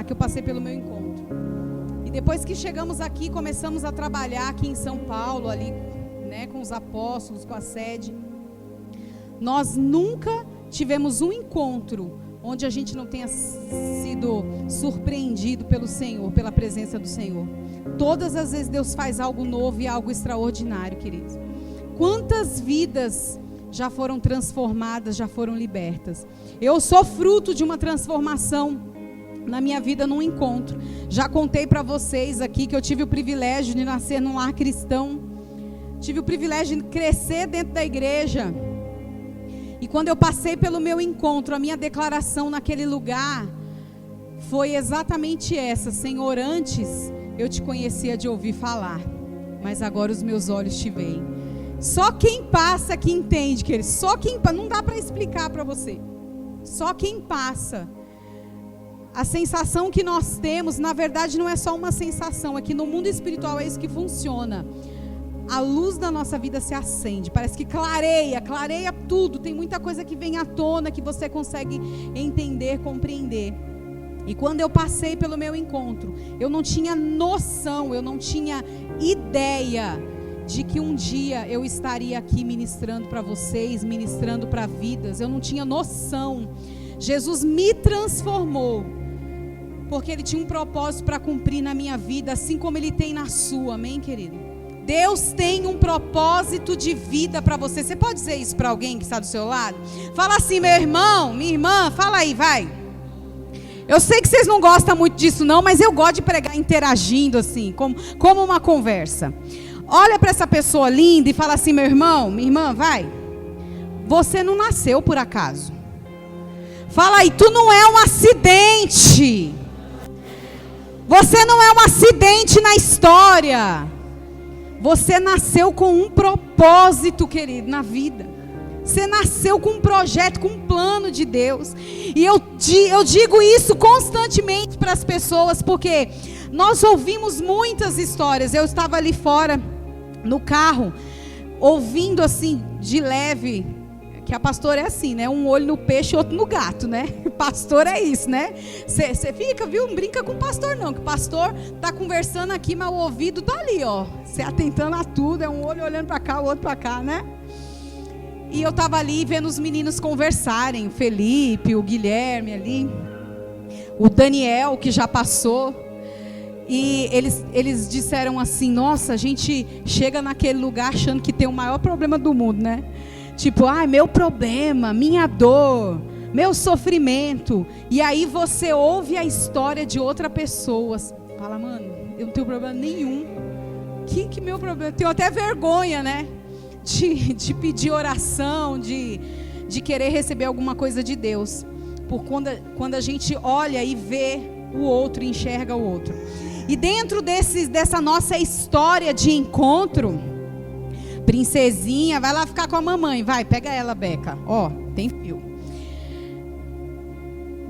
que eu passei pelo meu encontro. E depois que chegamos aqui, começamos a trabalhar aqui em São Paulo, ali, né, com os apóstolos, com a sede. Nós nunca tivemos um encontro onde a gente não tenha sido surpreendido pelo Senhor, pela presença do Senhor. Todas as vezes Deus faz algo novo e algo extraordinário, queridos. Quantas vidas já foram transformadas, já foram libertas. Eu sou fruto de uma transformação na minha vida num encontro. Já contei para vocês aqui que eu tive o privilégio de nascer num lar cristão. Tive o privilégio de crescer dentro da igreja. E quando eu passei pelo meu encontro, a minha declaração naquele lugar foi exatamente essa: Senhor, antes eu te conhecia de ouvir falar, mas agora os meus olhos te veem. Só quem passa que entende, querido. Só quem passa, não dá para explicar para você. Só quem passa. A sensação que nós temos, na verdade, não é só uma sensação, é que no mundo espiritual é isso que funciona. A luz da nossa vida se acende, parece que clareia tudo. Tem muita coisa que vem à tona, que você consegue entender, compreender. E quando eu passei pelo meu encontro, eu não tinha noção, eu não tinha ideia de que um dia eu estaria aqui ministrando para vocês, ministrando para vidas. Eu não tinha noção. Jesus me transformou, porque Ele tinha um propósito para cumprir na minha vida, assim como Ele tem na sua, amém, querido? Deus tem um propósito de vida para você. Você pode dizer isso para alguém que está do seu lado? Fala assim: meu irmão, minha irmã, fala aí, vai. Eu sei que vocês não gostam muito disso não, mas eu gosto de pregar interagindo assim, como uma conversa. Olha para essa pessoa linda e fala assim: meu irmão, minha irmã, vai. Você não nasceu por acaso. Fala aí: tu não é um acidente. Você não é um acidente na história. Você nasceu com um propósito, querido, na vida. Você nasceu com um projeto, com um plano de Deus. E eu digo isso constantemente para as pessoas, porque nós ouvimos muitas histórias. Eu estava ali fora, no carro, ouvindo assim, de leve, que a pastora é assim, né? Um olho no peixe e outro no gato, né? Pastor é isso, né? Você fica, viu? Não brinca com o pastor não, que o pastor tá conversando aqui, mas o ouvido tá ali, ó. Você atentando a tudo, é um olho olhando para cá, o outro para cá, né? E eu tava ali vendo os meninos conversarem, o Felipe, o Guilherme ali, o Daniel, que já passou. E eles disseram assim: nossa, a gente chega naquele lugar achando que tem o maior problema do mundo, né? Tipo, meu problema, minha dor, meu sofrimento. E aí você ouve a história de outra pessoa. Fala: mano, eu não tenho problema nenhum. Que meu problema? Eu tenho até vergonha, né? De pedir oração, de querer receber alguma coisa de Deus. Por quando a gente olha e vê o outro, enxerga o outro. E dentro dessa nossa história de encontro, princesinha, vai lá ficar com a mamãe, vai, pega ela, Beca, ó, tem fio.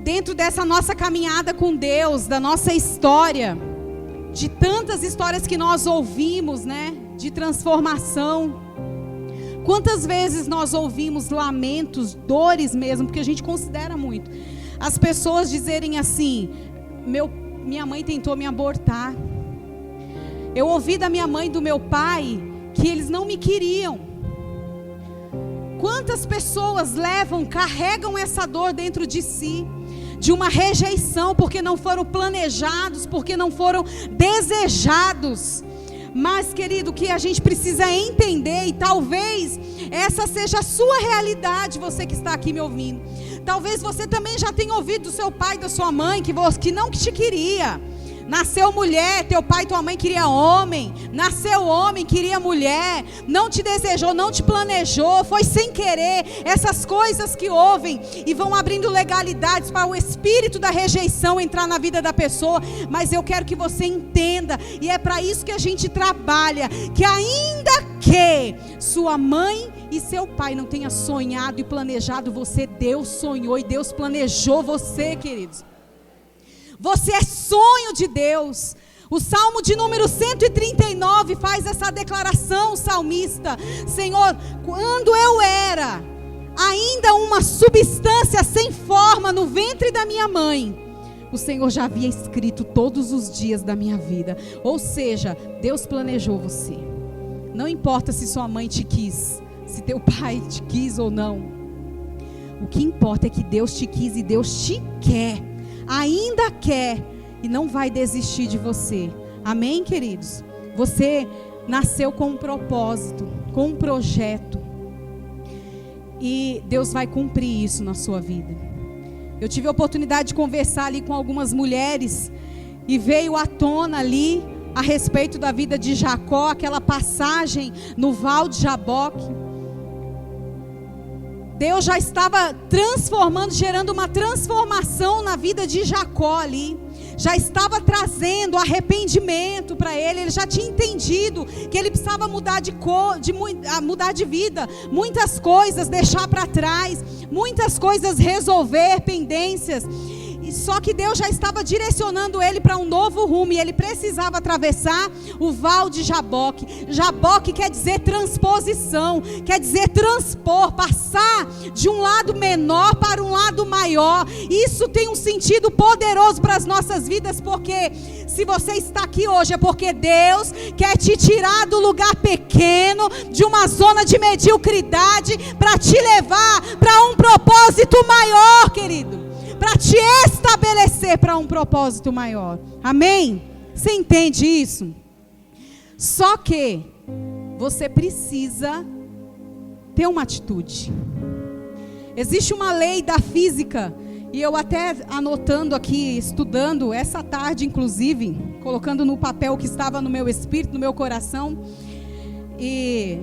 Dentro dessa nossa caminhada com Deus, da nossa história, de tantas histórias que nós ouvimos, né, de transformação. Quantas vezes nós ouvimos lamentos, dores mesmo, porque a gente considera muito. As pessoas dizerem assim: minha mãe tentou me abortar. Eu ouvi da minha mãe e do meu pai que eles não me queriam. Quantas pessoas carregam essa dor dentro de si, de uma rejeição, porque não foram planejados, porque não foram desejados. Mas, querido, o que a gente precisa entender, e talvez essa seja a sua realidade, você que está aqui me ouvindo. Talvez você também já tenha ouvido do seu pai, da sua mãe, que não te queria. Nasceu mulher, teu pai e tua mãe queria homem. Nasceu homem, queria mulher. Não te desejou, não te planejou. Foi sem querer. Essas coisas que ouvem e vão abrindo legalidades para o espírito da rejeição entrar na vida da pessoa. Mas eu quero que você entenda, e é para isso que a gente trabalha, que ainda que sua mãe e seu pai não tenham sonhado e planejado você, Deus sonhou e Deus planejou você, queridos. Você é sonho de Deus. O Salmo de número 139 faz essa declaração, o salmista: Senhor, quando eu era ainda uma substância sem forma no ventre da minha mãe, o Senhor já havia escrito todos os dias da minha vida. Ou seja, Deus planejou você. Não importa se sua mãe te quis, se teu pai te quis ou não. O que importa é que Deus te quis e Deus te quer. Ainda quer e não vai desistir de você. Amém, queridos? Você nasceu com um propósito, com um projeto. E Deus vai cumprir isso na sua vida. Eu tive a oportunidade de conversar ali com algumas mulheres. E veio à tona ali a respeito da vida de Jacó. Aquela passagem no Val de Jaboque. Deus já estava transformando, gerando uma transformação na vida de Jacó ali. Já estava trazendo arrependimento para ele. Ele já tinha entendido que ele precisava mudar mudar de vida. Muitas coisas deixar para trás. Muitas coisas resolver, pendências. Só que Deus já estava direcionando ele para um novo rumo. E ele precisava atravessar o Val de Jaboque. Jaboque quer dizer transposição. Quer dizer transpor, passar de um lado menor para um lado maior. Isso tem um sentido poderoso para as nossas vidas. Porque se você está aqui hoje é porque Deus quer te tirar do lugar pequeno, de uma zona de mediocridade, para te levar para um propósito maior, querido. Para te estabelecer para um propósito maior. Amém? Você entende isso? Só que você precisa ter uma atitude. Existe uma lei da física, e eu até anotando aqui, estudando essa tarde inclusive, colocando no papel o que estava no meu espírito, no meu coração. E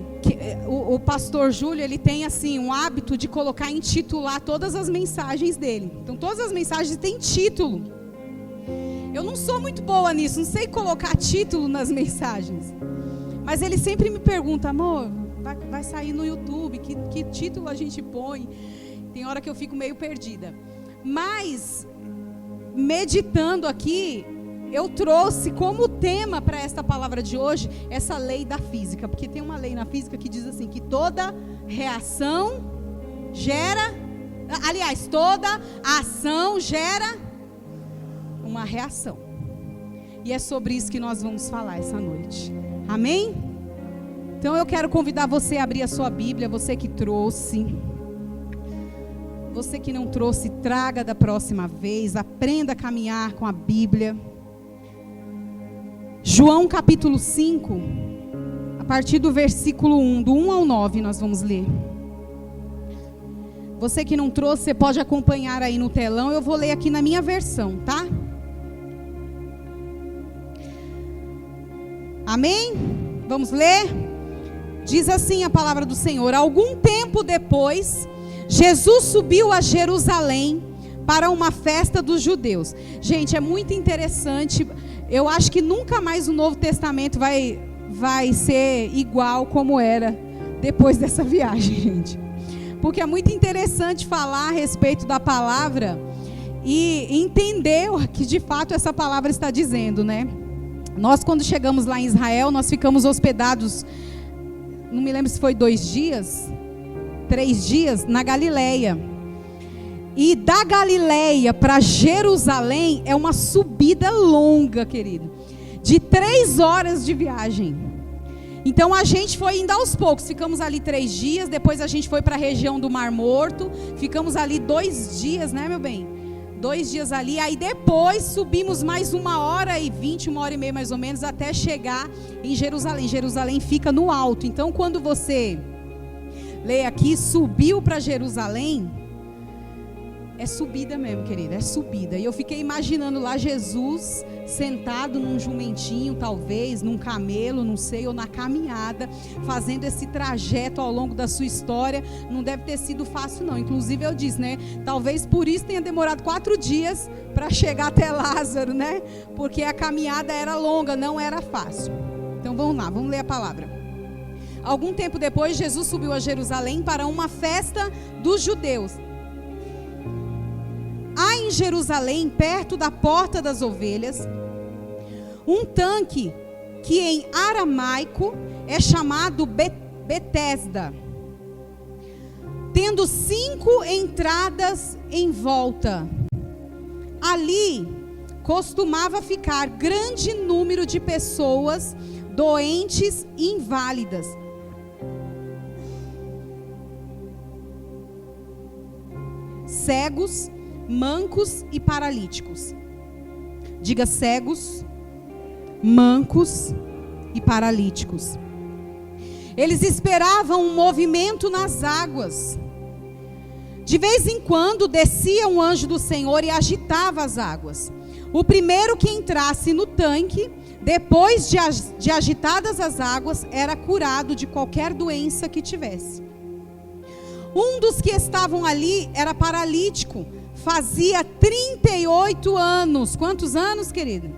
o pastor Júlio, ele tem assim um hábito de colocar, intitular todas as mensagens dele. Então todas as mensagens têm título. Eu não sou muito boa nisso, não sei colocar título nas mensagens. Mas ele sempre me pergunta: amor, vai sair no YouTube, que título a gente põe? Tem hora que eu fico meio perdida. Mas meditando aqui, eu trouxe como tema para esta palavra de hoje essa lei da física. Porque tem uma lei na física que diz assim, que toda reação gera... Aliás, toda ação gera uma reação. E é sobre isso que nós vamos falar essa noite. Amém? Então eu quero convidar você a abrir a sua Bíblia, você que trouxe. Você que não trouxe, traga da próxima vez. Aprenda a caminhar com a Bíblia. João capítulo 5, a partir do versículo 1, do 1 ao 9 nós vamos ler. Você que não trouxe, você pode acompanhar aí no telão, eu vou ler aqui na minha versão, tá? Amém? Vamos ler? Diz assim a palavra do Senhor: algum tempo depois, Jesus subiu a Jerusalém para uma festa dos judeus. Gente, é muito interessante. Eu acho que nunca mais o Novo Testamento vai ser igual como era depois dessa viagem, gente. Porque é muito interessante falar a respeito da palavra e entender o que de fato essa palavra está dizendo, né? Nós, quando chegamos lá em Israel, nós ficamos hospedados, não me lembro se foi 2 dias, 3 dias, na Galileia. E da Galileia para Jerusalém é uma subida longa, querido. De 3 horas de viagem. Então a gente foi indo aos poucos. Ficamos ali 3 dias. Depois a gente foi para a região do Mar Morto. Ficamos ali 2 dias, né, meu bem? 2 dias ali. Aí depois subimos mais 1h20, 1h30 mais ou menos, até chegar em Jerusalém. Jerusalém fica no alto. Então quando você lê aqui, subiu para Jerusalém, é subida mesmo, querida, é subida. E eu fiquei imaginando lá Jesus sentado num jumentinho, talvez, num camelo, não sei, ou na caminhada, fazendo esse trajeto ao longo da sua história. Não deve ter sido fácil não. Inclusive eu disse, né, talvez por isso tenha demorado 4 dias para chegar até Lázaro, né? Porque a caminhada era longa, não era fácil. Então vamos lá, vamos ler a palavra. Algum tempo depois, Jesus subiu a Jerusalém para uma festa dos judeus. Há em Jerusalém, perto da porta das ovelhas, um tanque que em aramaico é chamado Betesda, tendo 5 entradas em volta. Ali costumava ficar grande número de pessoas doentes e inválidas. Cegos, mancos e paralíticos. Diga cegos, mancos e paralíticos. Eles esperavam um movimento nas águas. De vez em quando descia um anjo do Senhor e agitava as águas. O primeiro que entrasse no tanque, depois de agitadas as águas, era curado de qualquer doença que tivesse. Um dos que estavam ali era paralítico, fazia 38 anos. Quantos anos, querido?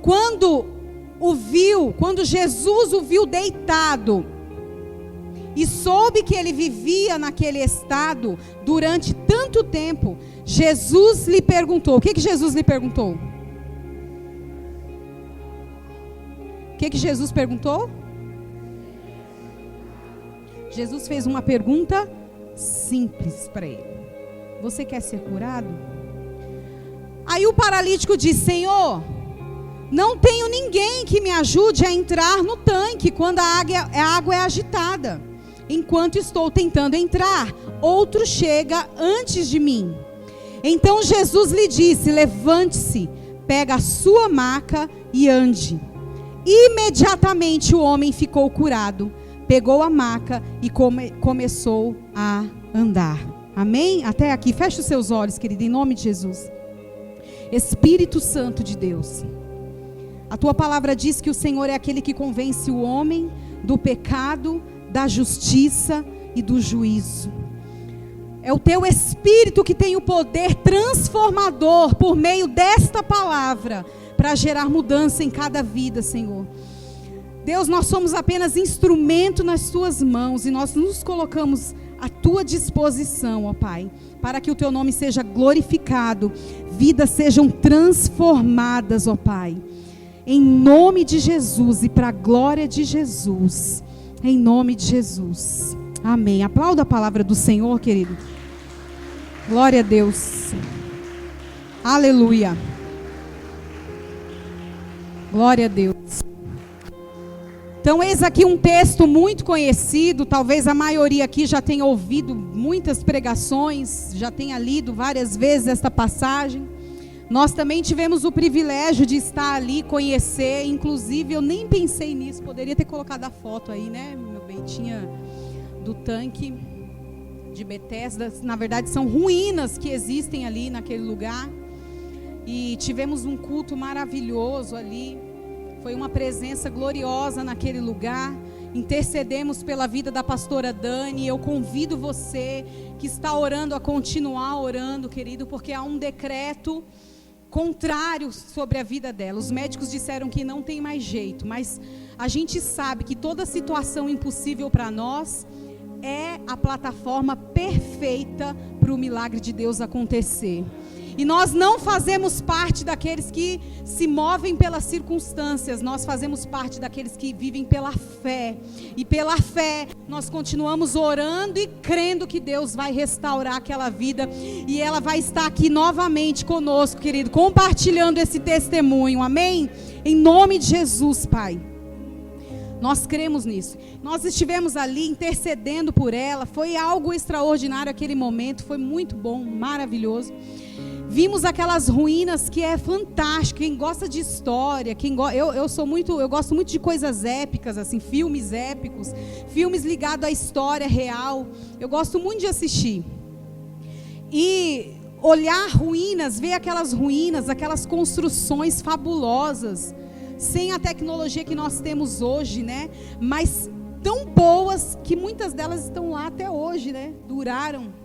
Quando Jesus o viu deitado e soube que ele vivia naquele estado durante tanto tempo, Jesus lhe perguntou. O que Jesus lhe perguntou? O que Jesus perguntou? Jesus fez uma pergunta simples para ele. Você quer ser curado? Aí o paralítico disse: Senhor, não tenho ninguém que me ajude a entrar no tanque quando a água é agitada. Enquanto estou tentando entrar, outro chega antes de mim. Então Jesus lhe disse: levante-se, pega a sua maca e ande. Imediatamente o homem ficou curado, pegou a maca e começou a andar. Amém? Até aqui, feche os seus olhos, querido, em nome de Jesus. Espírito Santo de Deus, a tua palavra diz que o Senhor é aquele que convence o homem do pecado, da justiça e do juízo. É o teu Espírito que tem o poder transformador por meio desta palavra para gerar mudança em cada vida, Senhor. Deus, nós somos apenas instrumento nas tuas mãos e nós nos colocamos à tua disposição, ó Pai, para que o teu nome seja glorificado, vidas sejam transformadas, ó Pai, em nome de Jesus e para a glória de Jesus, em nome de Jesus, amém. Aplauda a palavra do Senhor, querido. Glória a Deus, aleluia, glória a Deus. Então, eis aqui um texto muito conhecido, talvez a maioria aqui já tenha ouvido muitas pregações, já tenha lido várias vezes esta passagem. Nós também tivemos o privilégio de estar ali, conhecer, inclusive eu nem pensei nisso, poderia ter colocado a foto aí, né, meu bem, tinha do tanque de Betesda, na verdade são ruínas que existem ali naquele lugar, e tivemos um culto maravilhoso ali. Foi uma presença gloriosa naquele lugar. Intercedemos pela vida da pastora Dani. Eu convido você que está orando a continuar orando, querido, porque há um decreto contrário sobre a vida dela. Os médicos disseram que não tem mais jeito, mas a gente sabe que toda situação impossível para nós é a plataforma perfeita para o milagre de Deus acontecer. E nós não fazemos parte daqueles que se movem pelas circunstâncias, nós fazemos parte daqueles que vivem pela fé. E pela fé, nós continuamos orando e crendo que Deus vai restaurar aquela vida. E ela vai estar aqui novamente conosco, querido, compartilhando esse testemunho, amém? Em nome de Jesus, Pai. Nós cremos nisso. Nós estivemos ali intercedendo por ela, foi algo extraordinário aquele momento, foi muito bom, maravilhoso. Vimos aquelas ruínas que é fantástico. Quem gosta de história, eu gosto muito de coisas épicas, assim, filmes épicos, filmes ligados à história real. Eu gosto muito de assistir. E olhar ruínas, ver aquelas ruínas, aquelas construções fabulosas, sem a tecnologia que nós temos hoje, né? Mas tão boas que muitas delas estão lá até hoje, né? Duraram.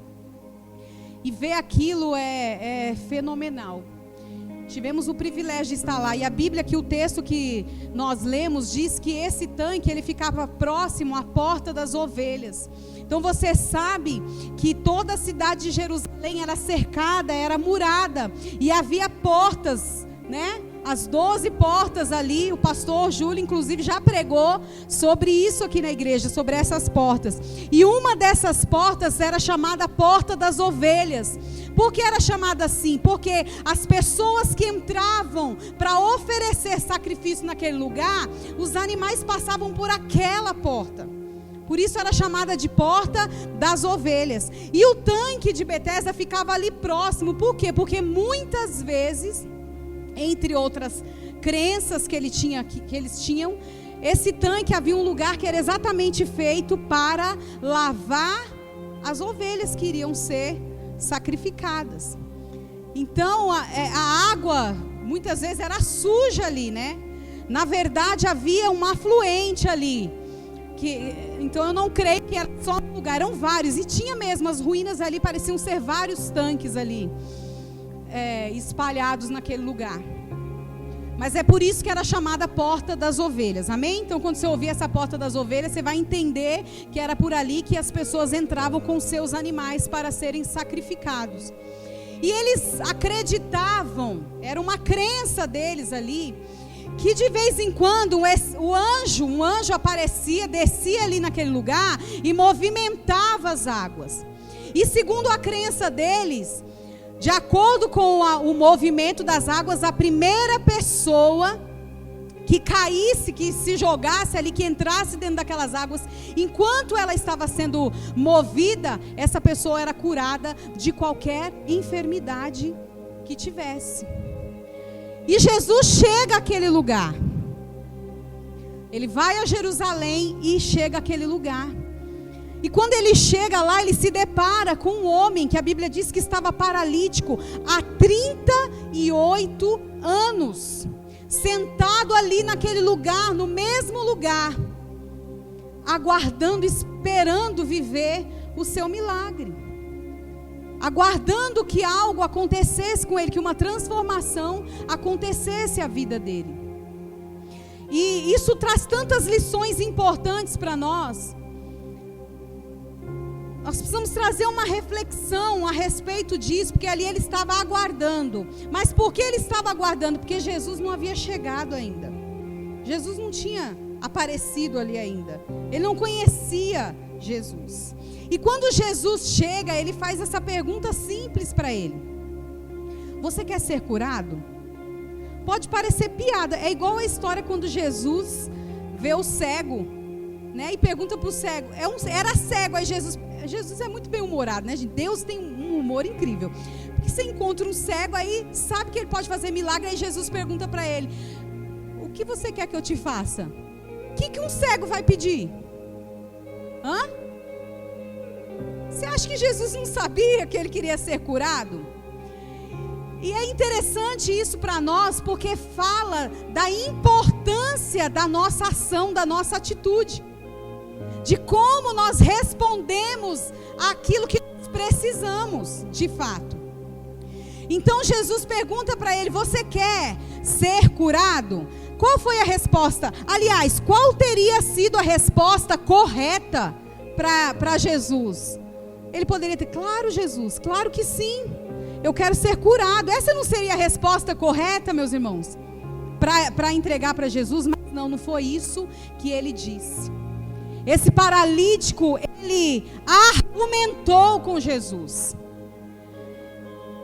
E ver aquilo é fenomenal. Tivemos o privilégio de estar lá. E a Bíblia, que o texto que nós lemos, diz que esse tanque, ele ficava próximo à porta das ovelhas. Então você sabe que toda a cidade de Jerusalém era cercada, era murada. E havia portas, né? as 12 portas ali. O pastor Júlio, inclusive, já pregou sobre isso aqui na igreja, sobre essas portas. E uma dessas portas era chamada Porta das Ovelhas. Por que era chamada assim? Porque as pessoas que entravam para oferecer sacrifício naquele lugar, os animais passavam por aquela porta. Por isso era chamada de Porta das Ovelhas. E o tanque de Betesda ficava ali próximo. Por quê? Porque muitas vezes, entre outras crenças que eles tinham, esse tanque havia um lugar que era exatamente feito para lavar as ovelhas que iriam ser sacrificadas. Então a água muitas vezes era suja ali, né? Na verdade havia um afluente ali, então eu não creio que era só um lugar, eram vários, e tinha mesmo, as ruínas ali pareciam ser vários tanques ali, espalhados naquele lugar. Mas é por isso que era chamada Porta das Ovelhas, amém? Então quando você ouvir essa Porta das Ovelhas, você vai entender que era por ali que as pessoas entravam com seus animais para serem sacrificados. E eles acreditavam, era uma crença deles ali, que de vez em quando um anjo aparecia, descia ali naquele lugar e movimentava as águas. E segundo a crença deles, de acordo com o movimento das águas, a primeira pessoa que caísse, que se jogasse ali, que entrasse dentro daquelas águas, enquanto ela estava sendo movida, essa pessoa era curada de qualquer enfermidade que tivesse. E Jesus chega àquele lugar. Ele vai a Jerusalém e chega àquele lugar. E quando ele chega lá, ele se depara com um homem que a Bíblia diz que estava paralítico há 38 anos. Sentado ali naquele lugar, no mesmo lugar, aguardando, esperando viver o seu milagre. Aguardando que algo acontecesse com ele, que uma transformação acontecesse à vida dele. E isso traz tantas lições importantes para nós. Nós precisamos trazer uma reflexão a respeito disso, porque ali ele estava aguardando. Mas por que ele estava aguardando? Porque Jesus não havia chegado ainda. Jesus não tinha aparecido ali ainda. Ele não conhecia Jesus. E quando Jesus chega, ele faz essa pergunta simples para ele: você quer ser curado? Pode parecer piada, é igual a história quando Jesus vê o cego, né, e pergunta para o cego, era cego, aí Jesus é muito bem humorado, né, gente? Deus tem um humor incrível, porque você encontra um cego, aí sabe que ele pode fazer milagre, aí Jesus pergunta para ele: o que você quer que eu te faça? O que um cego vai pedir? Você acha que Jesus não sabia que ele queria ser curado? E é interessante isso para nós, porque fala da importância da nossa ação, da nossa atitude, de como nós respondemos àquilo que nós precisamos, de fato. Então Jesus pergunta para ele: você quer ser curado? Qual foi a resposta? Aliás, qual teria sido a resposta correta para Jesus? Ele poderia ter: claro, Jesus, claro que sim, eu quero ser curado. Essa não seria a resposta correta, meus irmãos, para entregar para Jesus? Mas não foi isso que ele disse. Esse paralítico, ele argumentou com Jesus.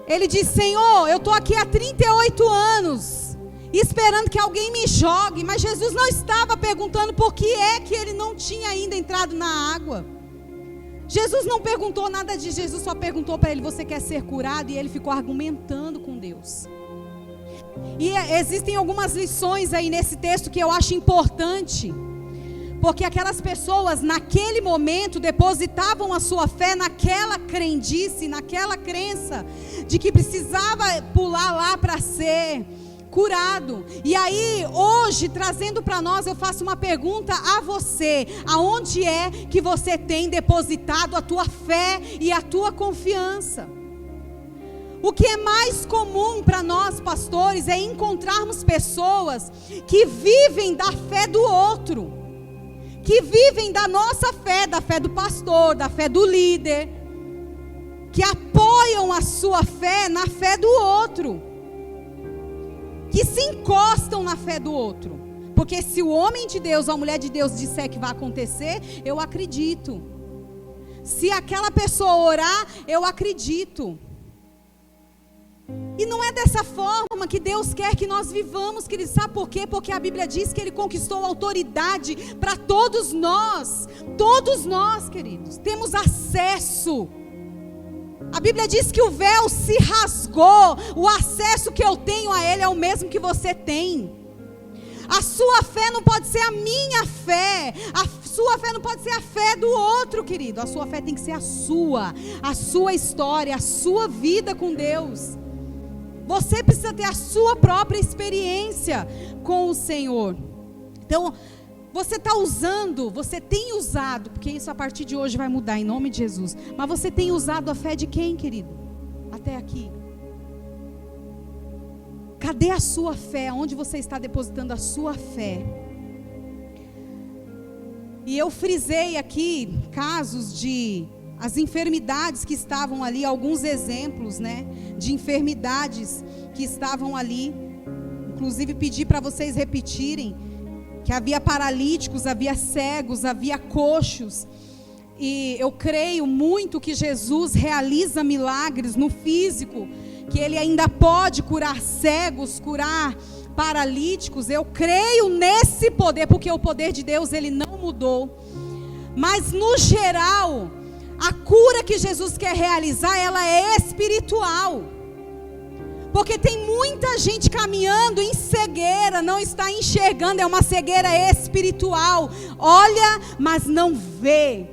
Ele disse: Senhor, eu estou aqui há 38 anos, esperando que alguém me jogue. Mas Jesus não estava perguntando por que é que ele não tinha ainda entrado na água. Jesus não perguntou nada disso. Jesus só perguntou para ele: você quer ser curado? E ele ficou argumentando com Deus. E existem algumas lições aí nesse texto que eu acho importante, porque aquelas pessoas naquele momento depositavam a sua fé naquela crendice, naquela crença de que precisava pular lá para ser curado. E aí hoje, trazendo para nós, eu faço uma pergunta a você: aonde é que você tem depositado a tua fé e a tua confiança? O que é mais comum para nós pastores é encontrarmos pessoas que vivem da fé do outro, que vivem da nossa fé, da fé do pastor, da fé do líder, que apoiam a sua fé na fé do outro. que se encostam na fé do outro. Porque se o homem de Deus ou a mulher de Deus disser que vai acontecer, eu acredito. Se aquela pessoa orar, eu acredito. E não é dessa forma que Deus quer que nós vivamos, queridos. Sabe por quê? Porque a Bíblia diz que Ele conquistou autoridade para todos nós. Todos nós, queridos, temos acesso. A Bíblia diz que o véu se rasgou. O acesso que eu tenho a Ele é o mesmo que você tem. A sua fé não pode ser a minha fé. A sua fé não pode ser a fé do outro, querido. A sua fé tem que ser a sua história, a sua vida com Deus. Você precisa ter a sua própria experiência com o Senhor. Então, você tem usado, porque isso a partir de hoje vai mudar em nome de Jesus. Mas você tem usado a fé de quem, querido? Até aqui. Cadê a sua fé? Onde você está depositando a sua fé? E eu frisei aqui casos de as enfermidades que estavam ali, alguns exemplos, né, de enfermidades que estavam ali. Inclusive pedi para vocês repetirem que havia paralíticos, havia cegos, havia coxos. E eu creio muito que Jesus realiza milagres no físico, que Ele ainda pode curar cegos, curar paralíticos. Eu creio nesse poder, porque o poder de Deus, Ele não mudou. Mas no geral, a cura que Jesus quer realizar, ela é espiritual. Porque tem muita gente caminhando em cegueira, não está enxergando, é uma cegueira espiritual. Olha, mas não vê.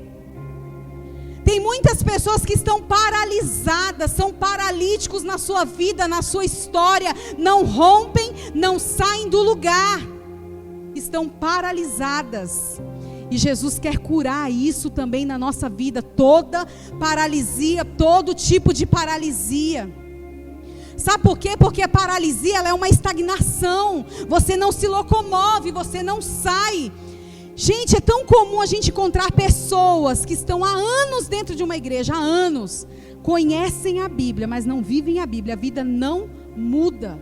Tem muitas pessoas que estão paralisadas, são paralíticos na sua vida, na sua história, não rompem, não saem do lugar, estão paralisadas. E Jesus quer curar isso também na nossa vida, toda paralisia, todo tipo de paralisia. Sabe por quê? Porque a paralisia, ela é uma estagnação, você não se locomove, você não sai. Gente, é tão comum a gente encontrar pessoas que estão há anos dentro de uma igreja, há anos, conhecem a Bíblia, mas não vivem a Bíblia. A vida não muda,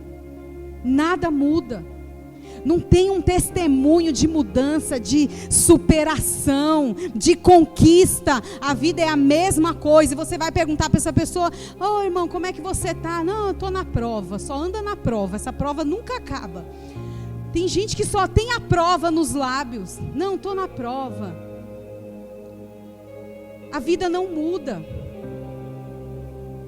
nada muda. Não tem um testemunho de mudança, de superação, de conquista. A vida é a mesma coisa. E você vai perguntar para essa pessoa: ô irmão, como é que você está? Não, eu estou na prova, só anda na prova, essa prova nunca acaba. Tem gente que só tem a prova nos lábios. Não, estou na prova. A vida não muda.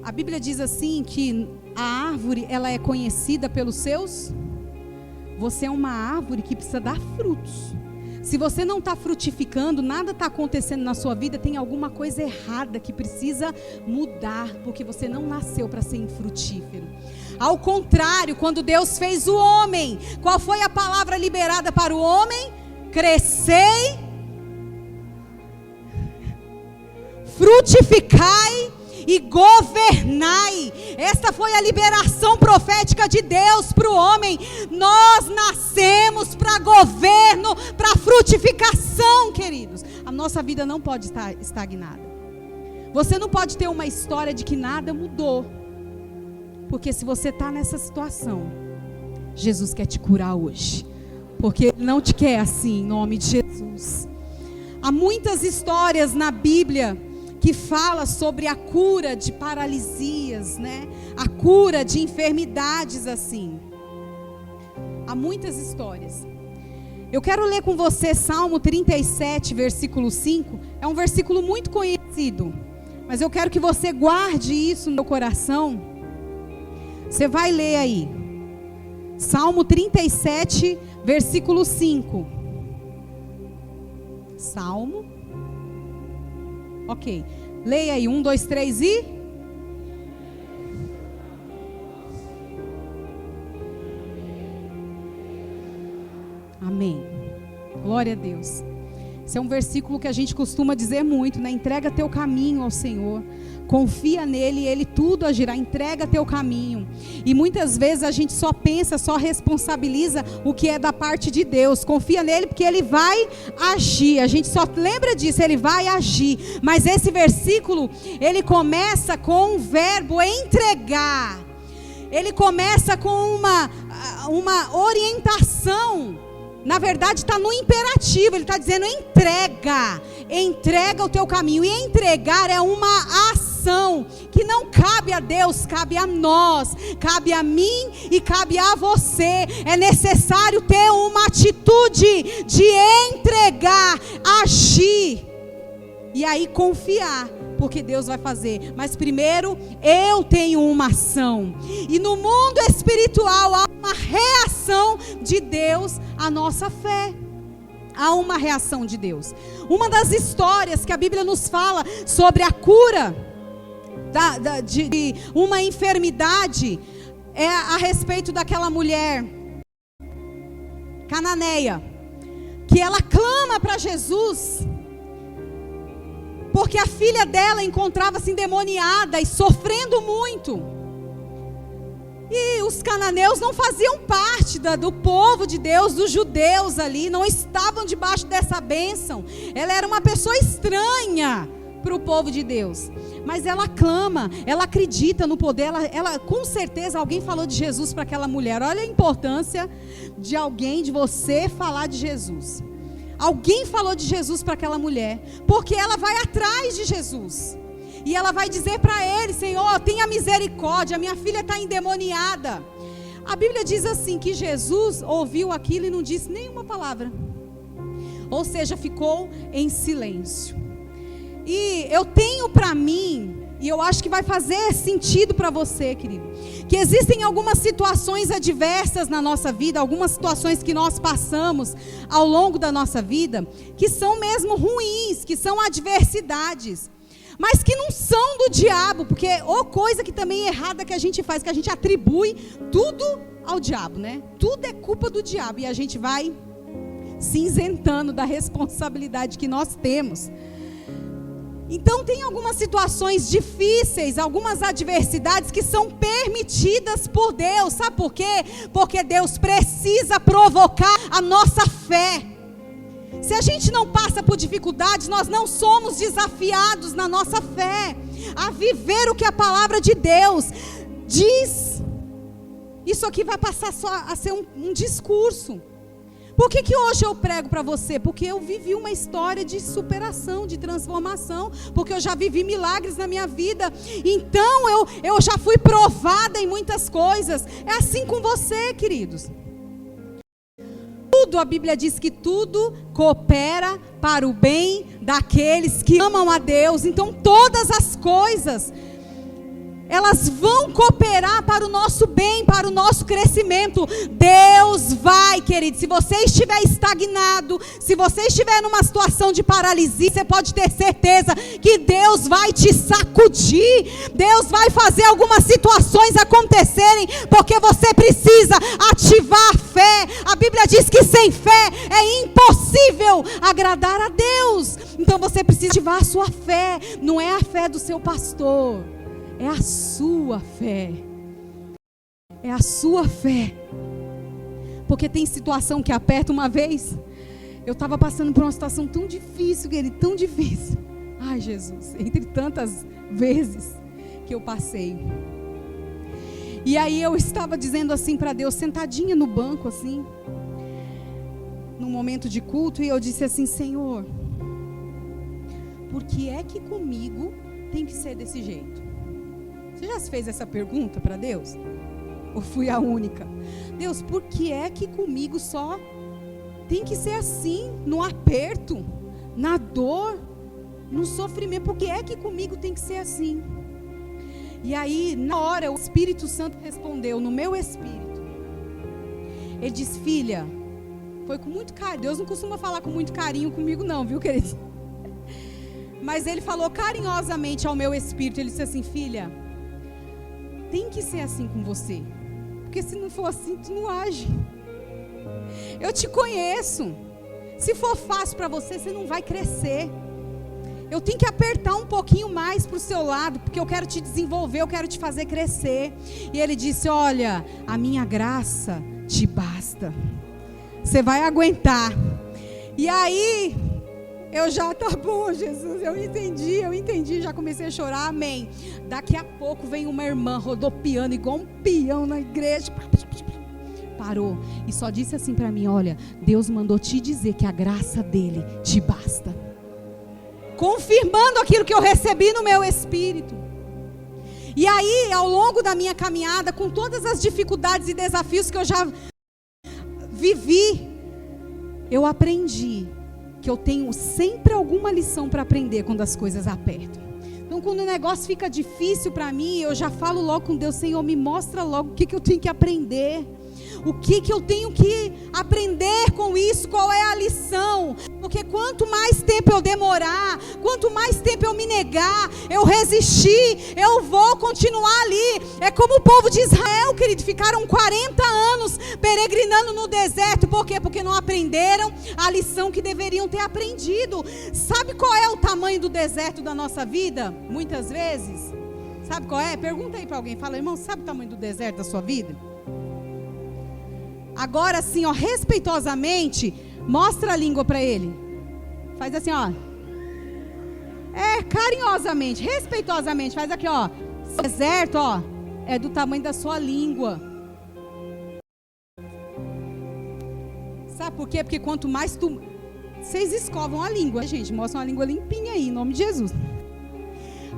A Bíblia diz assim que a árvore, ela é conhecida pelos seus. Você é uma árvore que precisa dar frutos. Se você não está frutificando, nada está acontecendo na sua vida, tem alguma coisa errada que precisa mudar, porque você não nasceu para ser infrutífero. Ao contrário, quando Deus fez o homem, qual foi a palavra liberada para o homem? Crescei, frutificai e governai. Esta foi a liberação profética de Deus para o homem. Nós nascemos para governo, para frutificação, queridos. A nossa vida não pode estar estagnada. Você não pode ter uma história de que nada mudou. Porque se você está nessa situação, Jesus quer te curar hoje. Porque Ele não te quer assim, em nome de Jesus. Há muitas histórias na Bíblia que fala sobre a cura de paralisias, né? A cura de enfermidades assim. Há muitas histórias. Eu quero ler com você Salmo 37, versículo 5. É um versículo muito conhecido, mas eu quero que você guarde isso no seu coração. Você vai ler aí. Salmo 37, versículo 5. Salmo. Ok. Leia aí. 1, 2, 3 e... Amém. Glória a Deus. Esse é um versículo que a gente costuma dizer muito, né? Entrega teu caminho ao Senhor. Confia nele e Ele tudo agirá. Entrega teu caminho. E muitas vezes a gente só pensa, só responsabiliza o que é da parte de Deus. Confia nele porque Ele vai agir. A gente só lembra disso, Ele vai agir. Mas esse versículo, ele começa com o verbo entregar. Ele começa com uma orientação. Na verdade está no imperativo, ele está dizendo entrega o teu caminho. E entregar é uma ação que não cabe a Deus, cabe a nós, cabe a mim e cabe a você. É necessário ter uma atitude de entregar, agir e aí confiar, porque Deus vai fazer. Mas primeiro eu tenho uma ação, e no mundo espiritual há uma reação de Deus à nossa fé. Há uma reação de Deus. Uma das histórias que a Bíblia nos fala sobre a cura de uma enfermidade é a respeito daquela mulher cananeia, que ela clama para Jesus, porque a filha dela encontrava-se endemoniada e sofrendo muito. E os cananeus não faziam parte do povo de Deus, dos judeus ali, não estavam debaixo dessa bênção. Ela era uma pessoa estranha para o povo de Deus. Mas ela clama, ela acredita no poder, ela com certeza alguém falou de Jesus para aquela mulher. Olha a importância de alguém, de você falar de Jesus. Alguém falou de Jesus para aquela mulher, porque ela vai atrás de Jesus. E ela vai dizer para ele: Senhor, tenha misericórdia, minha filha está endemoniada. A Bíblia diz assim, que Jesus ouviu aquilo e não disse nenhuma palavra. Ou seja, ficou em silêncio. E eu tenho para mim, e eu acho que vai fazer sentido para você, querido, que existem algumas situações adversas na nossa vida, algumas situações que nós passamos ao longo da nossa vida, que são mesmo ruins, que são adversidades, mas que não são do diabo, porque coisa que também é errada que a gente faz, que a gente atribui tudo ao diabo, né? Tudo é culpa do diabo, e a gente vai se isentando da responsabilidade que nós temos. Então tem algumas situações difíceis, algumas adversidades que são permitidas por Deus. Sabe por quê? Porque Deus precisa provocar a nossa fé. Se a gente não passa por dificuldades, nós não somos desafiados na nossa fé a viver o que a palavra de Deus diz. Isso aqui vai passar só a ser um discurso. Por que hoje eu prego para você? Porque eu vivi uma história de superação, de transformação, porque eu já vivi milagres na minha vida. Então eu já fui provada em muitas coisas. É assim com você, queridos. Tudo, a Bíblia diz que tudo coopera para o bem daqueles que amam a Deus. Então todas as coisas, elas vão cooperar para o nosso bem, para o nosso crescimento. Deus vai, querido. Se você estiver estagnado, se você estiver numa situação de paralisia, você pode ter certeza que Deus vai te sacudir. Deus vai fazer algumas situações acontecerem, porque você precisa ativar a fé. A Bíblia diz que sem fé é impossível agradar a Deus. Então você precisa ativar a sua fé. Não é a fé do seu pastor, é a sua fé. É a sua fé. Porque tem situação que aperta. Uma vez eu estava passando por uma situação tão difícil, querido, tão difícil. Ai, Jesus, entre tantas vezes que eu passei. E aí eu estava dizendo assim para Deus, sentadinha no banco assim, num momento de culto, e eu disse assim: Senhor, por que é que comigo tem que ser desse jeito? Você já se fez essa pergunta para Deus? Ou fui a única? Deus, por que é que comigo só tem que ser assim? No aperto, na dor, no sofrimento. Por que é que comigo tem que ser assim? E aí, na hora, o Espírito Santo respondeu no meu espírito. Ele disse: filha, foi com muito carinho. Deus não costuma falar com muito carinho comigo não, viu, querido? Mas ele falou carinhosamente ao meu espírito. Ele disse assim: filha, tem que ser assim com você, porque se não for assim, tu não age. Eu te conheço. Se for fácil para você, você não vai crescer. Eu tenho que apertar um pouquinho mais para o seu lado, porque eu quero te desenvolver, eu quero te fazer crescer. E ele disse: olha, a minha graça te basta, você vai aguentar. E aí eu já, tá bom, Jesus, eu entendi, já comecei a chorar, amém. Daqui a pouco vem uma irmã rodopiando igual um peão na igreja. parou e só disse assim para mim: olha, Deus mandou te dizer que a graça dele te basta. Confirmando aquilo que eu recebi no meu espírito. E aí, ao longo da minha caminhada, com todas as dificuldades e desafios que eu já vivi, eu aprendi que eu tenho sempre alguma lição para aprender quando as coisas apertam. Então, quando o negócio fica difícil para mim, eu já falo logo com Deus: Senhor, me mostra logo o que eu tenho que aprender. O que eu tenho que aprender com isso? Qual é a lição? Porque quanto mais tempo eu demorar, quanto mais tempo eu me negar, eu resistir, eu vou continuar ali. É como o povo de Israel, querido, ficaram 40 anos peregrinando no deserto. Por quê? Porque não aprenderam a lição que deveriam ter aprendido. Sabe qual é o tamanho do deserto da nossa vida? Muitas vezes. Sabe qual é? Pergunta aí para alguém. Fala: irmão, sabe o tamanho do deserto da sua vida? Agora sim, ó, respeitosamente, mostra a língua para ele. Faz assim, ó. Carinhosamente, respeitosamente, faz aqui, ó. O deserto, ó, é do tamanho da sua língua. Sabe por quê? Porque quanto mais tu... Vocês escovam a língua, gente, mostram a língua limpinha aí, em nome de Jesus.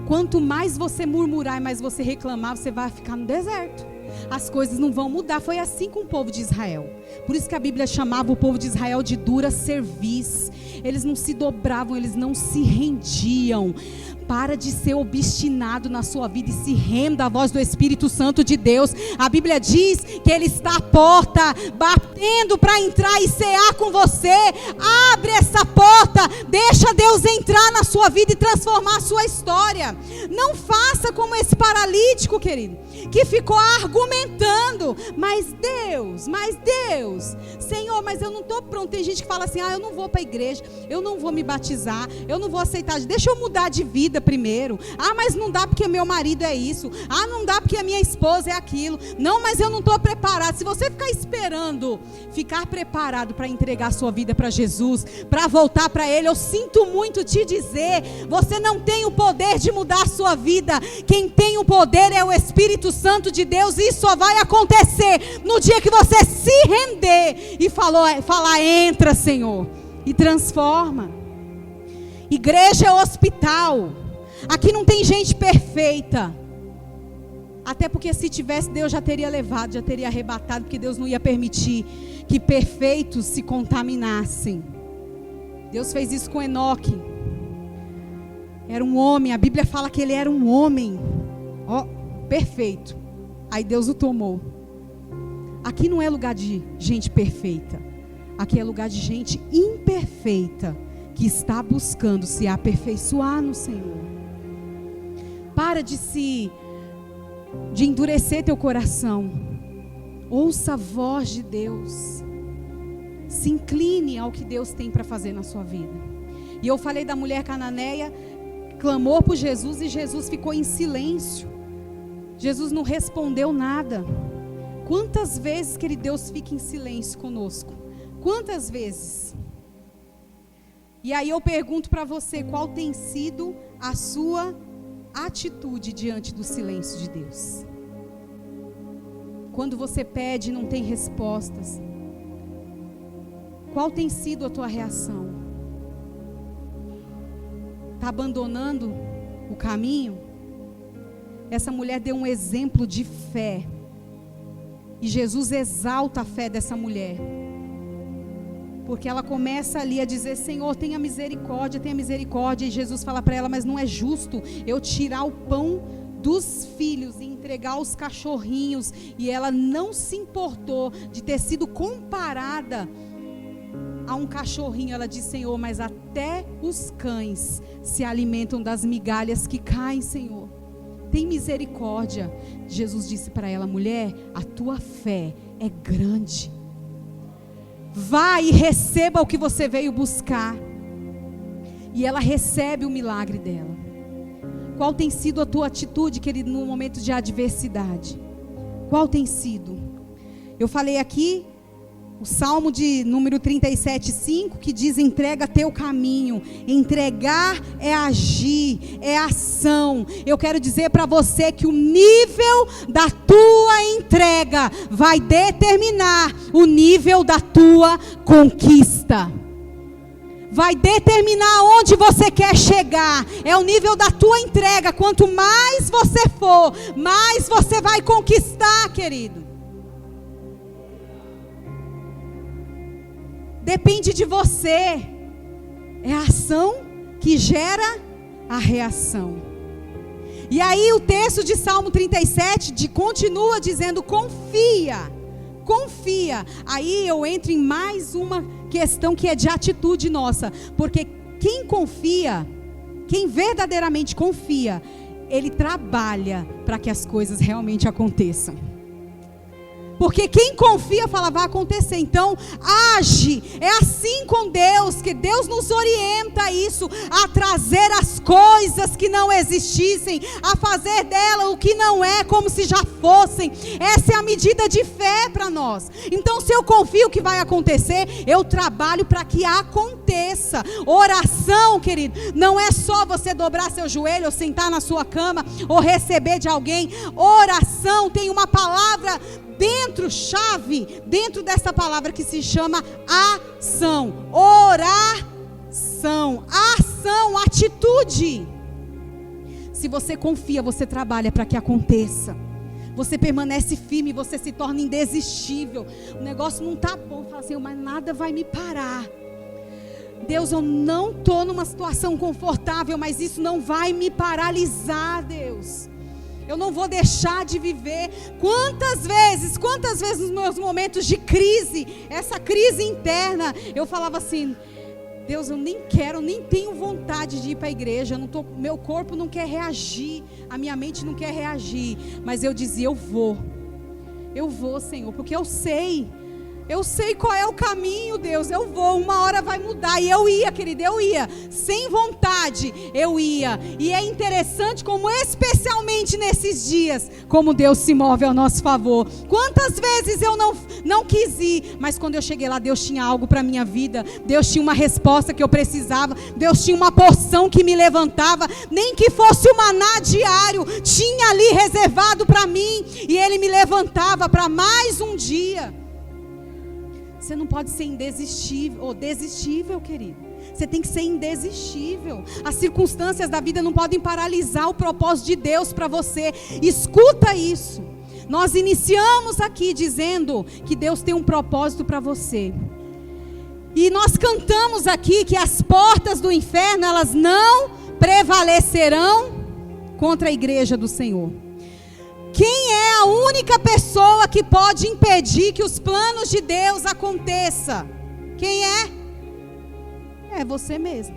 Quanto mais você murmurar e mais você reclamar, você vai ficar no deserto. As coisas não vão mudar. Foi assim com o povo de Israel. Por isso que a Bíblia chamava o povo de Israel de dura cerviz. Eles não se dobravam, eles não se rendiam. Para de ser obstinado na sua vida e se renda à voz do Espírito Santo de Deus. A Bíblia diz que Ele está à porta, batendo para entrar e cear com você. Abre essa porta, deixa Deus entrar na sua vida e transformar a sua história. Não faça como esse paralítico, querido, que ficou argumentando: mas Deus, Senhor, mas eu não estou pronto. Tem gente que fala assim: eu não vou para a igreja, eu não vou me batizar, eu não vou aceitar, deixa eu mudar de vida primeiro. Mas não dá porque meu marido é isso, não dá porque a minha esposa é aquilo. Não, mas eu não estou preparado. Se você ficar esperando ficar preparado para entregar a sua vida para Jesus, para voltar para Ele, eu sinto muito te dizer, você não tem o poder de mudar a sua vida. Quem tem o poder é o Espírito Santo de Deus, e isso só vai acontecer no dia que você se render e falar: entra, Senhor, e transforma. Igreja é hospital. Aqui não tem gente perfeita. Até porque se tivesse, Deus já teria levado, já teria arrebatado, porque Deus não ia permitir que perfeitos se contaminassem. Deus fez isso com Enoque. Era um homem, a Bíblia fala que ele era um homem, perfeito. Aí Deus o tomou. Aqui não é lugar de gente perfeita. Aqui é lugar de gente imperfeita, que está buscando se aperfeiçoar no Senhor. Para de endurecer teu coração. Ouça a voz de Deus. Se incline ao que Deus tem para fazer na sua vida. E eu falei da mulher cananeia, clamou por Jesus e Jesus ficou em silêncio. Jesus não respondeu nada. Quantas vezes que Deus fica em silêncio conosco? Quantas vezes? E aí eu pergunto para você: qual tem sido a sua atitude diante do silêncio de Deus? Quando você pede e não tem respostas, qual tem sido a tua reação? Está abandonando o caminho? Essa mulher deu um exemplo de fé, e Jesus exalta a fé dessa mulher, porque ela começa ali a dizer: Senhor, tenha misericórdia, e Jesus fala para ela: mas não é justo eu tirar o pão dos filhos e entregar aos cachorrinhos. E ela não se importou de ter sido comparada a um cachorrinho. Ela diz: Senhor, mas até os cães se alimentam das migalhas que caem, Senhor, tem misericórdia. Jesus disse para ela: mulher, a tua fé é grande. Vá e receba o que você veio buscar. E ela recebe o milagre dela. Qual tem sido a tua atitude, querido, no momento de adversidade? Qual tem sido? Eu falei aqui O Salmo de número 37:5, que diz: entrega teu caminho. Entregar é agir, é ação. Eu quero dizer para você que o nível da tua entrega vai determinar o nível da tua conquista. Vai determinar onde você quer chegar. É o nível da tua entrega. Quanto mais você for, mais você vai conquistar, querido. Depende de você. É a ação que gera a reação. E aí o texto de Salmo 37 continua dizendo: confia, confia. Aí eu entro em mais uma questão que é de atitude nossa. Porque quem confia, quem verdadeiramente confia, ele trabalha para que as coisas realmente aconteçam. Porque quem confia fala, vai acontecer. Então, age. É assim com Deus, que Deus nos orienta a isso, a trazer as coisas que não existissem, a fazer dela o que não é, como se já fossem. Essa é a medida de fé para nós. Então, se eu confio que vai acontecer, eu trabalho para que aconteça. Oração, querido, não é só você dobrar seu joelho, ou sentar na sua cama, ou receber de alguém. Oração tem uma palavra dentro dessa palavra que se chama ação. Oração, ação, atitude. Se você confia, você trabalha para que aconteça. Você permanece firme, você se torna indesistível. O negócio não está bom, fala assim, mas nada vai me parar. Deus, eu não estou numa situação confortável, mas isso não vai me paralisar, Deus. Eu não vou deixar de viver. Quantas vezes nos meus momentos de crise, essa crise interna, eu falava assim, Deus, eu nem quero, nem tenho vontade de ir para a igreja, meu corpo não quer reagir, a minha mente não quer reagir, mas eu dizia, eu vou, Senhor, porque eu sei qual é o caminho, Deus, eu vou, uma hora vai mudar. E eu ia, querida, sem vontade, eu ia. E é interessante como, especialmente nesses dias, como Deus se move ao nosso favor. Quantas vezes eu não quis ir, mas quando eu cheguei lá, Deus tinha algo para a minha vida, Deus tinha uma resposta que eu precisava, Deus tinha uma porção que me levantava, nem que fosse o maná diário, tinha ali reservado para mim, e Ele me levantava para mais um dia. Você não pode ser indesistível ou desistível, querido. Você tem que ser indesistível. As circunstâncias da vida não podem paralisar o propósito de Deus para você. Escuta isso. Nós iniciamos aqui dizendo que Deus tem um propósito para você. E nós cantamos aqui que as portas do inferno, elas não prevalecerão contra a igreja do Senhor. Quem é a única pessoa que pode impedir que os planos de Deus aconteçam? Quem é? É você mesmo.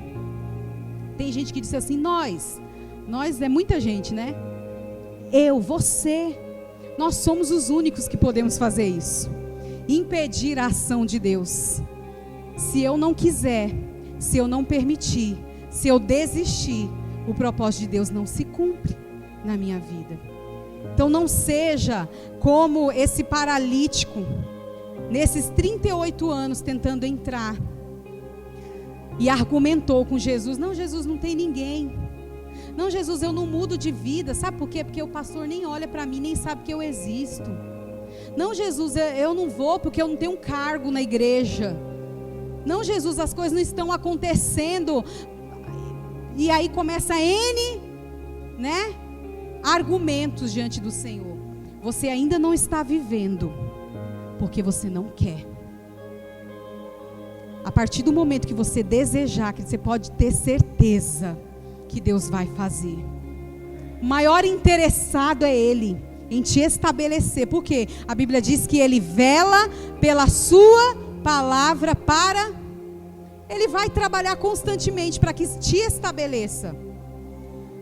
Tem gente que diz assim, nós é muita gente, né? Você, nós somos os únicos que podemos fazer isso. Impedir a ação de Deus. Se eu não quiser, se eu não permitir, se eu desistir, o propósito de Deus não se cumpre na minha vida. Então não seja como esse paralítico, nesses 38 anos tentando entrar, e argumentou com Jesus, não, Jesus, não tem ninguém, não, Jesus, eu não mudo de vida, sabe por quê? Porque o pastor nem olha para mim, nem sabe que eu existo. Não, Jesus, eu não vou porque eu não tenho um cargo na igreja. Não, Jesus, as coisas não estão acontecendo. E aí começa argumentos diante do Senhor. Você ainda não está vivendo porque você não quer. A partir do momento que você desejar, que você pode ter certeza que Deus vai fazer. O maior interessado é Ele em te estabelecer. Por quê? A Bíblia diz que Ele vela pela sua palavra Ele vai trabalhar constantemente para que te estabeleça.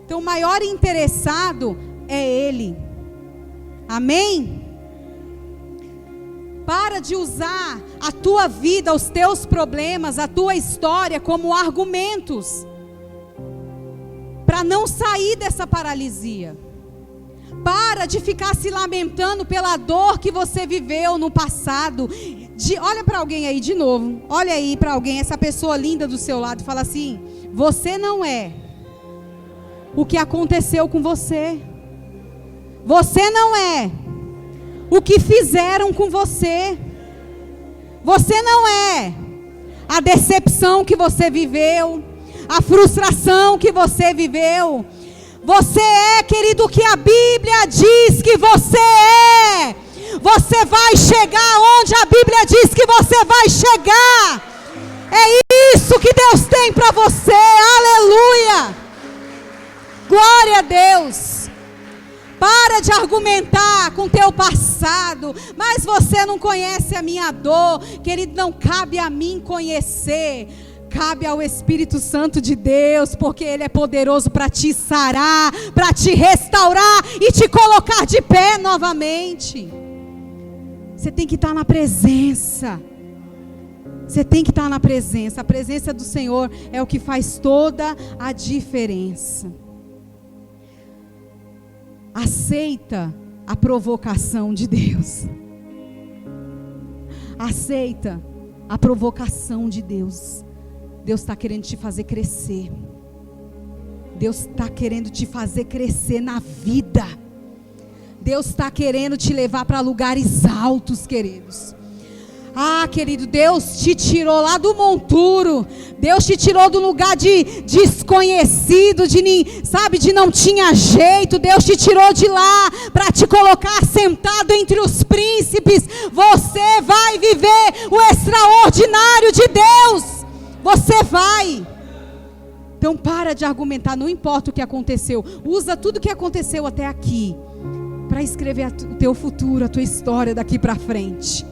Então o maior interessado é Ele. Amém? Para de usar a tua vida, os teus problemas, a tua história como argumentos para não sair dessa paralisia. Para de ficar se lamentando pela dor que você viveu no passado, Olha para alguém aí de novo. Olha aí para alguém, essa pessoa linda do seu lado, e fala assim: você não é o que aconteceu com você. Você não é o que fizeram com você. Você não é a decepção que você viveu, a frustração que você viveu. Você é, querido, o que a Bíblia diz que você é. Você vai chegar onde a Bíblia diz que você vai chegar. É isso que Deus tem para você. Aleluia. Glória a Deus. Para de argumentar com o teu passado. Mas você não conhece a minha dor. Querido, não cabe a mim conhecer. Cabe ao Espírito Santo de Deus, porque Ele é poderoso para te sarar, para te restaurar e te colocar de pé novamente. Você tem que estar na presença. Você tem que estar na presença. A presença do Senhor é o que faz toda a diferença. Aceita a provocação de Deus. Aceita a provocação de Deus. Deus está querendo te fazer crescer. Deus está querendo te fazer crescer na vida. Deus está querendo te levar para lugares altos, queridos. Ah, querido, Deus te tirou lá do monturo. Deus te tirou do lugar de desconhecido, de não tinha jeito. Deus te tirou de lá para te colocar sentado entre os príncipes. Você vai viver o extraordinário de Deus. Você vai. Então para de argumentar, não importa o que aconteceu. Usa tudo o que aconteceu até aqui para escrever o teu futuro, a tua história daqui para frente.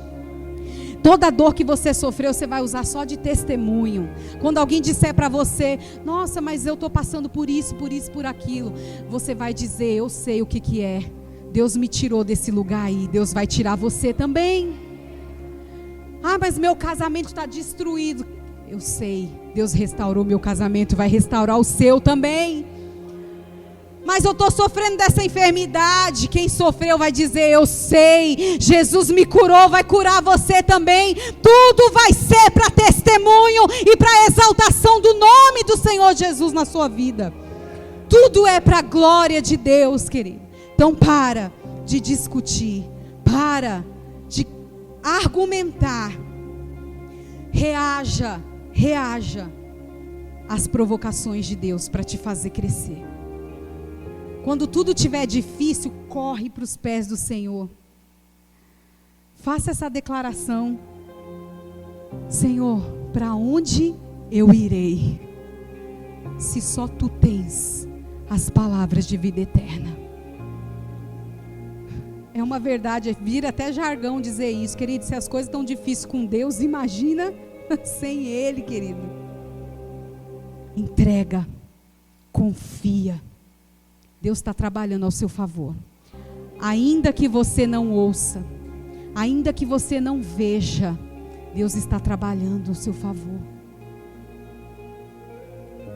Toda dor que você sofreu, você vai usar só de testemunho. Quando alguém disser para você: nossa, mas eu estou passando por isso, por aquilo, você vai dizer: eu sei o que é. Deus me tirou desse lugar aí. Deus vai tirar você também. Ah, mas meu casamento está destruído. Eu sei, Deus restaurou meu casamento, vai restaurar o seu também. Mas eu estou sofrendo dessa enfermidade. Quem sofreu vai dizer: eu sei, Jesus me curou, vai curar você também. Tudo vai ser para testemunho e para exaltação do nome do Senhor Jesus na sua vida. Tudo é para a glória de Deus, querido. Então para de discutir, para de argumentar. Reaja às provocações de Deus para te fazer crescer. Quando tudo estiver difícil, corre para os pés do Senhor. Faça essa declaração: Senhor, para onde eu irei, se só Tu tens as palavras de vida eterna? É uma verdade, vira até jargão dizer isso, querido. Se as coisas estão difíceis com Deus, imagina sem Ele, querido. Entrega, confia. Deus está trabalhando ao seu favor. Ainda que você não ouça, ainda que você não veja, Deus está trabalhando ao seu favor.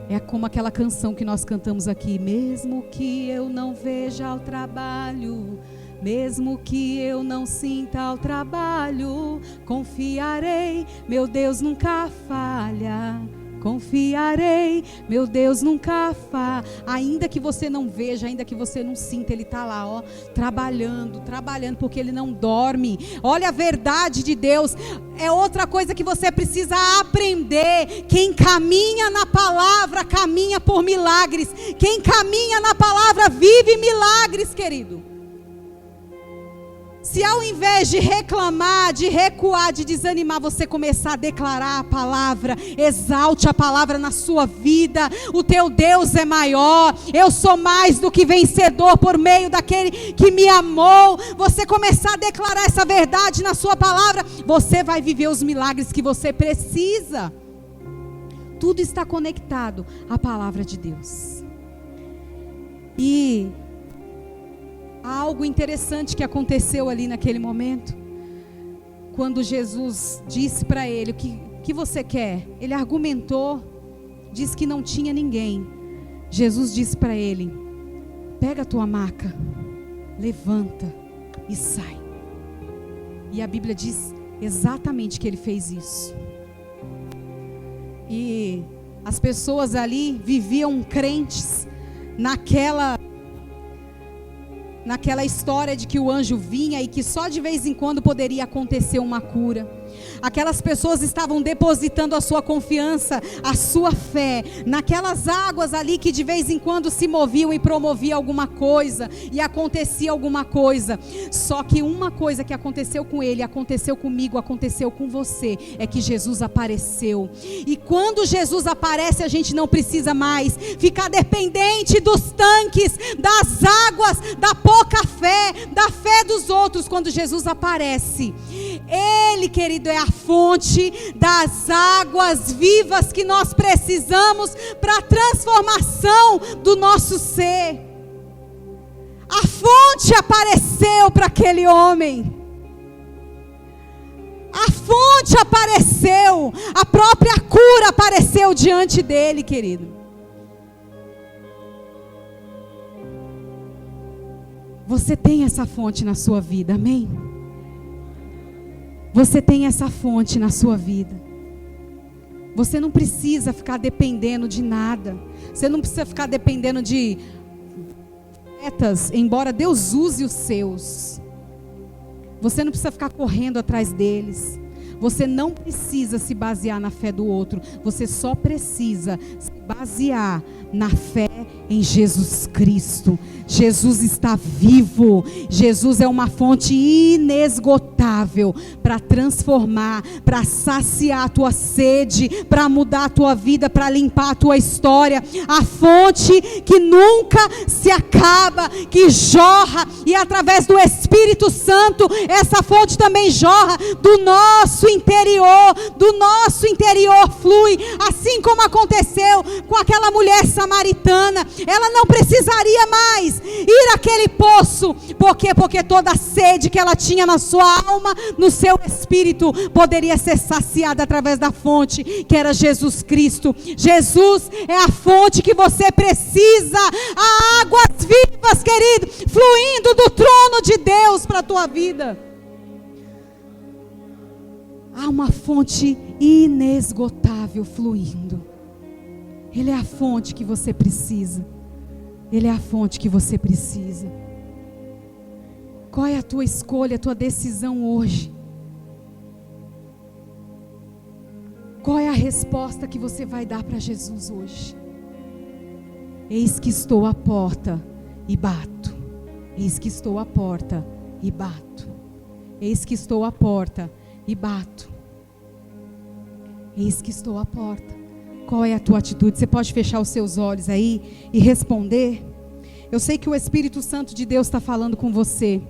É como aquela canção que nós cantamos aqui: mesmo que eu não veja o trabalho, mesmo que eu não sinta o trabalho, confiarei, meu Deus nunca falha. Confiarei, meu Deus nunca falha. Ainda que você não veja, ainda que você não sinta, Ele está lá, ó, trabalhando, porque Ele não dorme. Olha a verdade de Deus. É outra coisa que você precisa aprender. Quem caminha na palavra, caminha por milagres. Quem caminha na palavra, vive milagres, querido. Se ao invés de reclamar, de recuar, de desanimar, você começar a declarar a palavra, exalte a palavra na sua vida. O teu Deus é maior. Eu sou mais do que vencedor por meio daquele que me amou. Você começar a declarar essa verdade na sua palavra, você vai viver os milagres que você precisa. Tudo está conectado à palavra de Deus. E há algo interessante que aconteceu ali naquele momento. Quando Jesus disse para ele: o que você quer? Ele argumentou, disse que não tinha ninguém. Jesus disse para ele: pega a tua maca, levanta e sai. E a Bíblia diz, exatamente que ele fez isso. E as pessoas ali viviam crentes naquela história de que o anjo vinha e que só de vez em quando poderia acontecer uma cura. Aquelas pessoas estavam depositando a sua confiança, a sua fé, naquelas águas ali que de vez em quando se moviam e promoviam alguma coisa, e acontecia alguma coisa. Só que uma coisa que aconteceu com ele, aconteceu comigo, aconteceu com você, é que Jesus apareceu. E quando Jesus aparece, a gente não precisa mais ficar dependente dos tanques, das águas, da pouca fé, da fé dos outros. Quando Jesus aparece, Ele, querido, é a fonte das águas vivas que nós precisamos para a transformação do nosso ser. A fonte apareceu para aquele homem. A fonte apareceu. A própria cura apareceu diante dele, querido. Você tem essa fonte na sua vida, amém? Você tem essa fonte na sua vida. Você não precisa ficar dependendo de nada. Você não precisa ficar dependendo de metas, embora Deus use os seus. Você não precisa ficar correndo atrás deles. Você não precisa se basear na fé do outro. Você só precisa se basear na fé em Jesus Cristo. Jesus está vivo. Jesus é uma fonte inesgotável para transformar, para saciar a tua sede, para mudar a tua vida, para limpar a tua história. A fonte que nunca se acaba, que jorra, e através do Espírito Santo, essa fonte também jorra do nosso interior flui, assim como aconteceu com aquela mulher samaritana. Ela não precisaria mais ir àquele poço. Por quê? Porque toda a sede que ela tinha na sua alma, no seu espírito, poderia ser saciada através da fonte, que era Jesus Cristo. Jesus é a fonte que você precisa. Há águas vivas, querido, fluindo do trono de Deus para a tua vida. Há uma fonte inesgotável fluindo. Ele é a fonte que você precisa. Ele é a fonte que você precisa. Qual é a tua escolha, a tua decisão hoje? Qual é a resposta que você vai dar para Jesus hoje? Eis que estou à porta e bato. Eis que estou à porta e bato. Eis que estou à porta e bato. Eis que estou à porta. Qual é a tua atitude? Você pode fechar os seus olhos aí e responder? Eu sei que o Espírito Santo de Deus está falando com você.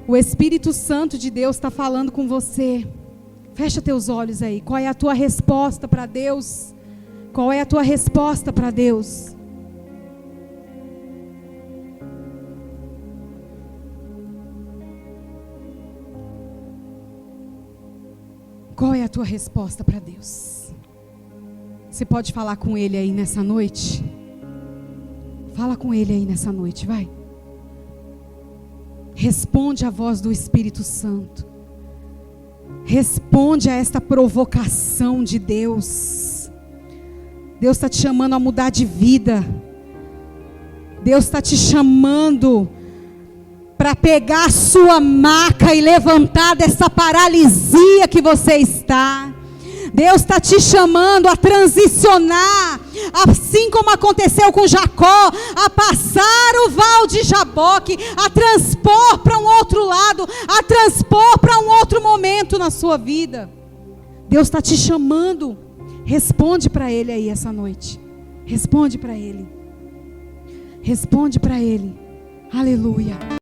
O Espírito Santo de Deus está falando com você. Fecha teus olhos aí. Qual é a tua resposta para Deus? Qual é a tua resposta para Deus? Qual é a tua resposta para Deus? Você pode falar com Ele aí nessa noite? Fala com Ele aí nessa noite, vai. Responde à voz do Espírito Santo. Responde a esta provocação de Deus. Deus está te chamando a mudar de vida. Deus está te chamando para pegar a sua maca e levantar dessa paralisia que você está. Deus está te chamando a transicionar, assim como aconteceu com Jacó, a passar o val de Jaboque, a transpor para um outro lado, a transpor para um outro momento na sua vida. Deus está te chamando. Responde para Ele aí essa noite. Responde para Ele. Responde para Ele. Aleluia.